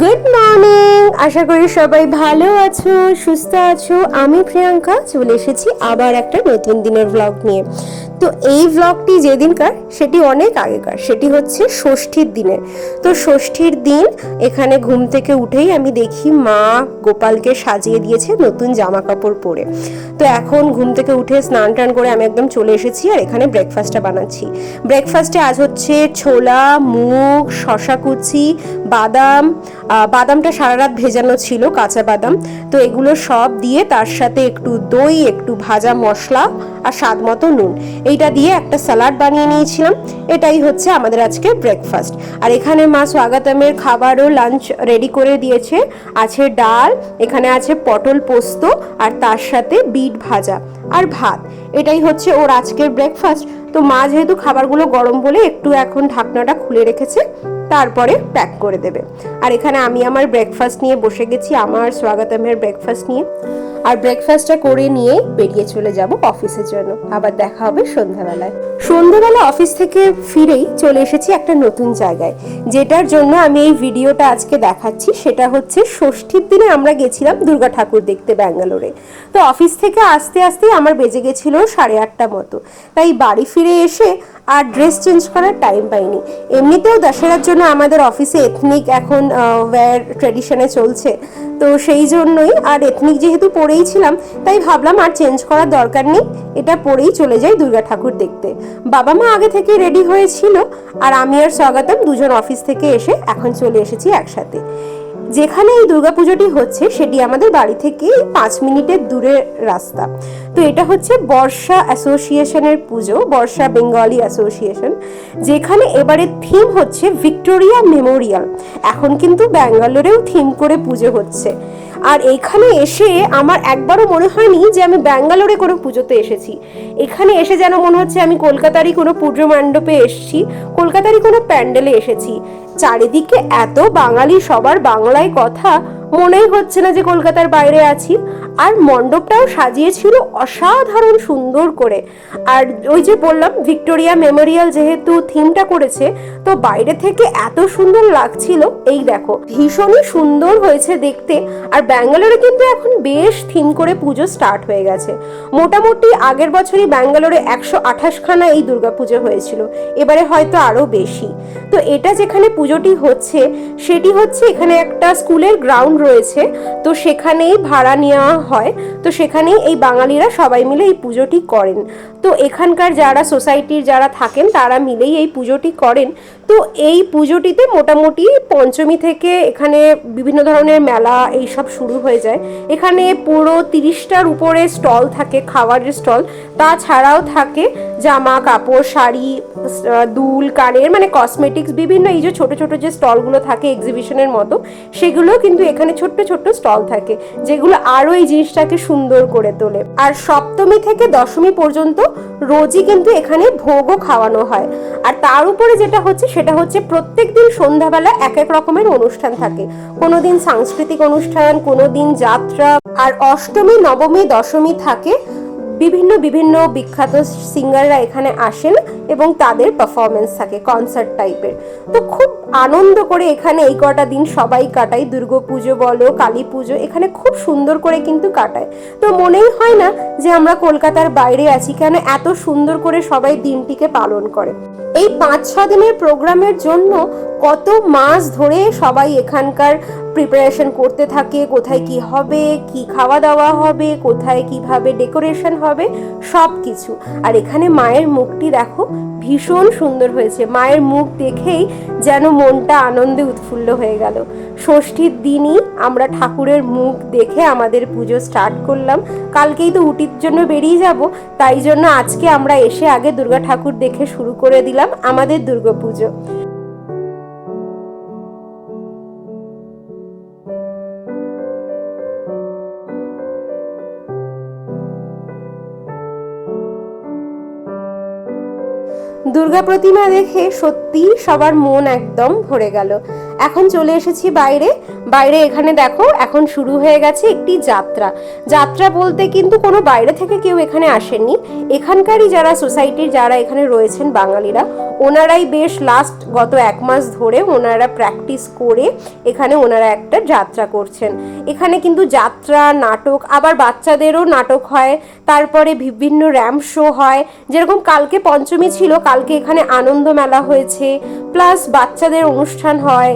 Good morning. আশা করি সবাই ভালো আছো, সুস্থ আছো। আমি প্রিয়াঙ্কা চলে এসেছি আবার একটা নতুন দিনের ব্লগ নিয়ে। তো এই ব্লগটি যেদিনকার সেটি অনেক আগেকার, সেটি হচ্ছে ষষ্ঠীর দিনের। তো ষষ্ঠীর দিন এখানে ঘুম থেকে উঠেই আমি দেখি মা গোপালকে সাজিয়ে দিয়েছে নতুন জামা কাপড় পরে। তো এখন ঘুম থেকে উঠে স্নান টান করে আমি একদম চলে এসেছি আর এখানে ব্রেকফাস্টটা বানাচ্ছি। ব্রেকফাস্টে আজ হচ্ছে ছোলা, মুগ, শশা কুচি, বাদামটা সারা রাত ভেজানো ছিল, কাঁচা বাদাম। তো এগুলো সব দিয়ে তার সাথে একটু দই, একটু ভাজা মশলা আর স্বাদ মতো নুন, এইটা দিয়ে একটা স্যালাড বানিয়ে নিয়েছিলাম। এটাই হচ্ছে আমাদের আজকে ব্রেকফাস্ট। আর এখানে মা স্বাগতমের খাবারও লাঞ্চ রেডি করে দিয়েছে। আছে ডাল, এখানে আছে পটল পোস্ত আর তার সাথে বিট ভাজা আর ভাত। এটাই হচ্ছে ওর আজকের ব্রেকফাস্ট। তো মা যেহেতু খাবারগুলো গরম বলে একটু এখন ঢাকনাটা খুলে রেখেছে, তারপরে প্যাক করে দেবে। আর এখানে আমি আমার ব্রেকফাস্ট নিয়ে বসে গেছি, আমার স্বাগতমের ব্রেকফাস্ট নিয়ে। আর ব্রেকফাস্টটা করে নিয়ে বেরিয়ে চলে যাব অফিসের জন্য। আবার দেখা হবে সন্ধ্যাবেলায়। সন্ধ্যাবেলা অফিস থেকে ফিরেই চলে এসেছি একটা নতুন জায়গায়, যেটার জন্য আমি এই ভিডিওটা আজকে দেখাচ্ছি। সেটা হচ্ছে ষষ্ঠীর দিনে আমরা গেছিলাম দুর্গা ঠাকুর দেখতে ব্যাঙ্গালোরে। তো অফিস থেকে আসতে আসতেই আমার বেজে গেছিল 8:30 মতো। তাই বাড়ি ফিরে এসে আর ড্রেস চেঞ্জ করার টাইম পাইনি। এমনিতেও দশেরার জন্য আমাদের অফিসে এথনিক এখন ওয়্যার ট্রেডিশনে চলছে, তো সেই জন্যই আর এথনিক যেহেতু পরেই ছিলাম, তাই ভাবলাম আর চেঞ্জ করার দরকার নেই, এটা পরেই চলে যাই দুর্গা ঠাকুর দেখতে। বাবা মা আগে থেকে রেডি হয়েছিল আর আমি আর স্বাগতম দুজন অফিস থেকে এসে এখন চলে এসেছি একসাথে। যেখানে এই দুর্গাপুজোটি হচ্ছে সেটি আমাদের বাড়ি থেকে 5 মিনিটের দূরের রাস্তা। তো এটা হচ্ছে বর্ষা অ্যাসোসিয়েশনের পুজো, বর্ষা বেঙ্গলি অ্যাসোসিয়েশন, যেখানে এবারের থিম হচ্ছে ভিক্টোরিয়া মেমোরিয়াল। এখন কিন্তু ব্যাঙ্গালোরেও থিম করে পুজো হচ্ছে। আর এখানে এসে আমার একবারও মনে হয়নি যে আমি ব্যাঙ্গালোরে কোনো পুজোতে এসেছি। এখানে এসে যেন মনে হচ্ছে আমি কলকাতারই কোনো পুজো মণ্ডপে এসেছি, কলকাতারই কোনো প্যান্ডেলে এসেছি। চারিদিকে এত বাঙালি, সবার বাংলায় কথা, মনেই হচ্ছে না যে কলকাতার বাইরে আছি। আর মণ্ডপটাও সাজিয়েছিল অসাধারণ সুন্দর করে। আর ওই যে বললাম ভিক্টোরিয়া মেমোরিয়াল যেহেতু থিমটা করেছে, তো বাইরে থেকে এত সুন্দর লাগছিল। এই দেখো, ভীষণই সুন্দর হয়েছে দেখতে। আর ব্যাঙ্গালোরে কিন্তু এখন বেশ থিম করে পুজো স্টার্ট হয়ে গেছে। মোটামুটি আগের বছরই ব্যাঙ্গালোরে 128খানা এই দুর্গাপুজো হয়েছিল, এবারে হয়তো আরো বেশি। তো এটা যেখানে পুজোটি হচ্ছে সেটি হচ্ছে এখানে একটা স্কুলের গ্রাউন্ড রয়েছে, তো সেখানেই ভাড়া নেওয়া হয়। তো সেখানেই এই বাঙালিরা সবাই মিলে এই পুজোটি করেন। তো এখানকার যারা সোসাইটির যারা থাকেন তারা মিলেই এই পুজোটি করেন। তো এই পুজোটিতে মোটামুটি পঞ্চমী থেকে এখানে বিভিন্ন ধরনের মেলা এইসব শুরু হয়ে যায়। এখানে পুরো 30টার উপরে স্টল থাকে, খাবারের স্টল। তাছাড়াও থাকে জামা কাপড়, শাড়ি, দুল, কানের, মানে কসমেটিক্স, বিভিন্ন এই যে ছোট ছোট যে স্টলগুলো থাকে এক্সিবিশনের মতো, সেগুলো কিন্তু এখানে ছোট্ট ছোট্ট স্টল থাকে, যেগুলো আরো এই জিনিসটাকে সুন্দর করে তোলে। আর সপ্তমী থেকে দশমী পর্যন্ত রোজই কিন্তু এখানে ভোগও খাওয়ানো হয়। আর তার উপরে যেটা হচ্ছে সেটা হচ্ছে প্রত্যেকদিন সন্ধ্যাবেলা এক এক রকমের অনুষ্ঠান থাকে। কোনোদিন সাংস্কৃতিক অনুষ্ঠান, কোনোদিন যাত্রা, আর অষ্টমী, নবমী, দশমী থাকে বিভিন্ন বিভিন্ন বিখ্যাত সিঙ্গাররা এখানে আসেন এবং তাদের পারফরমেন্স থাকে কনসার্ট টাইপের। তো খুব আনন্দ করে এখানে এই কটা দিন সবাই কাটায়। দুর্গাপুজো বলো, কালী পুজো, এখানে খুব সুন্দর করে কিন্তু কাটায়। তো মনেই হয় না যে আমরা কলকাতার বাইরে আছি, কেন এত সুন্দর করে সবাই দিনটিকে পালন করে। এই 5-6 দিনের প্রোগ্রামের জন্য কত মাস ধরে সবাই এখানকার প্রিপারেশন করতে থাকে, কোথায় কি হবে, কি খাওয়া দাওয়া হবে, কোথায় কিভাবে ডেকোরেশন হবে, সব কিছু। আর এখানে মায়ের মুখটি দেখো, ভীষণ সুন্দর হয়েছে। মায়ের মুখ দেখেই যেন মনটা আনন্দে উৎফুল্ল হয়ে গেল। ষষ্ঠীর দিনই আমরা ঠাকুরের মুখ দেখে আমাদের পুজো স্টার্ট করলাম। কালকেই তো উটির জন্য বেরিয়ে যাব, তাই জন্য আজকে আমরা এসে আগে দুর্গা ঠাকুর দেখে শুরু করে দিলাম আমাদের দুর্গাপুজো। দুর্গা প্রতিমা দেখে সত্যি সবার মন একদম ভরে গেল। এখন চলে এসেছি বাইরে। এখানে দেখো এখন শুরু হয়ে গেছে একটি যাত্রা বলতে কিন্তু কোনো বাইরে থেকে কেউ এখানে আসেননি, এখানকারই যারা সোসাইটির যারা এখানে রয়েছেন বাঙালিরা, ওনারাই বেশ লাস্ট গত 1 মাস ধরে ওনারা প্র্যাকটিস করে এখানে ওনারা একটা যাত্রা করছেন। এখানে কিন্তু যাত্রা, নাটক, আবার বাচ্চাদেরও নাটক হয়, তারপরে বিভিন্ন র্যাম্প শো হয়। যেরকম কালকে পঞ্চমী ছিল, কালকে এখানে আনন্দ মেলা হয়েছে, প্লাস বাচ্চাদের অনুষ্ঠান হয়,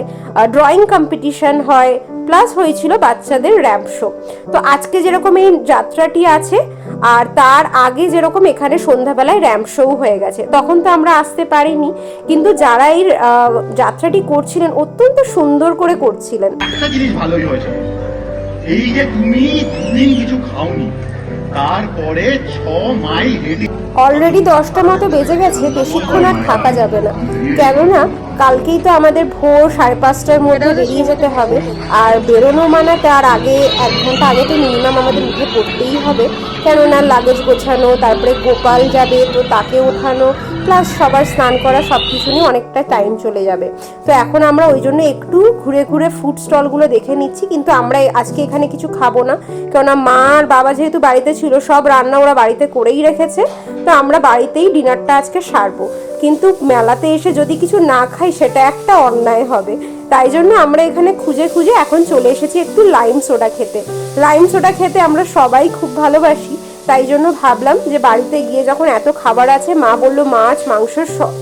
ড্রয়িং কম্পিটিশন হয়, প্লাস হয়েছিল বাচ্চাদের র্যাম্প শো। তো আজকে যেরকম এই যাত্রাটি আছে, আর তার আগে যেরকম এখানে সন্ধ্যাবেলায় র্যাম্প শো হয়ে গেছে, তখন তো আমরা আসতে পারিনি, কিন্তু যারা এই যাত্রাটি করছিলেন অত্যন্ত সুন্দর করে করছিলেন। একটা জিনিস ভালোই হয়েছে, এই যে তুমি দুদিন কিছু খাওনি, তারপরে 6 মাইল হেঁটে অলরেডি 10টা মতো বেজে গেছে, বেশিক্ষণ আর থাকা যাবে না, কেননা কালকেই তো আমাদের ভোর 5:30টার মধ্যে বেরিয়ে যেতে হবে। আর বেরোনো মানে তার আগে 1 ঘন্টা আগে তো মিনিমাম আমাদের উঠে পড়তেই হবে, কেননা লাগেজ গোছানো, তারপরে গোপাল যাবে তো তাকে ওঠানো, প্লাস সবার স্নান করা, সব কিছু নিয়ে অনেকটা টাইম চলে যাবে। তো এখন আমরা ওই জন্য একটু ঘুরে ঘুরে ফুড স্টলগুলো দেখে নিচ্ছি, কিন্তু আমরা আজকে এখানে কিছু খাবো না, কেননা মা আর বাবা যেহেতু বাড়িতে ছিল, সব রান্না ওরা বাড়িতে করেই রেখেছে, তো আমরা বাড়িতেই ডিনারটা আজকে সারবো। কিন্তু মেলাতে এসে যদি কিছু না খাই সেটা একটা অন্যায় হবে, তাই জন্য আমরা এখানে খুঁজে খুঁজে এখন চলে এসেছি একটু লাইম সোডা খেতে। লাইম সোডা খেতে আমরা সবাই খুব ভালোবাসি, তাই জন্য ভাবলাম যে বাড়িতে গিয়ে যখন এত খাবার আছে, মা বললো মাছ, মাংস,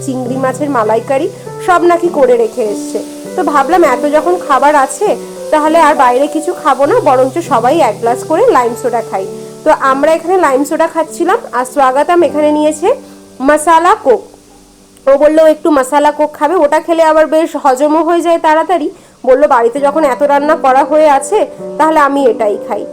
চিংড়ি মাছের মালাইকারি সব নাকি করে রেখে এসছে, তো ভাবলাম এত যখন খাবার আছে তাহলে আর বাইরে কিছু খাবো না, বরঞ্চ সবাই 1 গ্লাস করে লাইম সোডা খাই। তো আমরা এখানে লাইম সোডা খাচ্ছিলাম, আর স্বাগতম এখানে নিয়েছে মশালা কোক। ও বললো একটু মশালা কোক খাবে, ওটা খেলে আবার বেশ হজমও হয়ে যায় তাড়াতাড়ি। বললো বাড়িতে যখন এত রান্না করা হয়ে আছে তাহলে আমি এটাই খাই।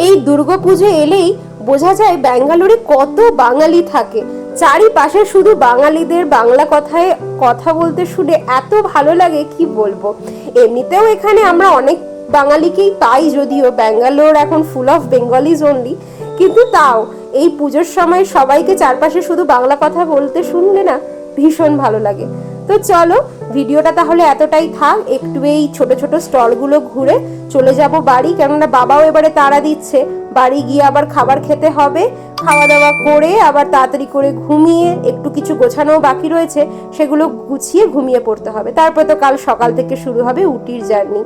এই দুর্গাপুজো এলেই বোঝা যায় ব্যাঙ্গালোরে কত বাঙালি থাকে, চারিপাশে শুধু বাঙালিদের বাংলা কথায় কথা বলতে শুনে এত ভালো লাগে কি বলবো। এমনিতেও এখানে আমরা অনেক বাঙালিকেই পাই, যদিও ব্যাঙ্গালোর এখন ফুল অফ বেঙ্গলিজ অনলি, কিন্তু তাও এই পুজোর সময় সবাইকে চারপাশে শুধু বাংলা কথা বলতে শুনলে না ভীষণ ভালো লাগে। তো চলো ভিডিওটা তাহলে এতটাই থাক, একটু এই ছোট ছোট স্টলগুলো ঘুরে চলে যাব বাড়ি, কেননা বাবাও এবারে তাড়া দিচ্ছে, বাড়ি গিয়ে আবার খাবার খেতে হবে, খাওয়া দাওয়া করে আবার তাড়াতাড়ি করে ঘুমিয়ে, একটু কিছু গোছানো বাকি রয়েছে সেগুলো গুছিয়ে ঘুমিয়ে পড়তে হবে, তারপর তো কাল সকাল থেকে শুরু হবে উটির জার্নি।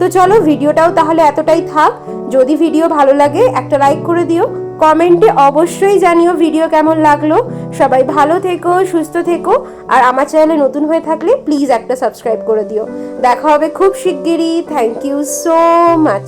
তো চলো ভিডিওটাও তাহলে এতটাই থাক, যদি ভিডিও ভালো লাগে একটা লাইক করে দিও, কমেন্টে অবশ্যই জানিও ভিডিও কেমন লাগলো। সবাই ভালো থেকো, সুস্থ থেকো, আর আমার চ্যানেলে নতুন হয়ে থাকলে প্লিজ একটা সাবস্ক্রাইব করে দিও। দেখা হবে খুব শিগগিরই। Thank you so much.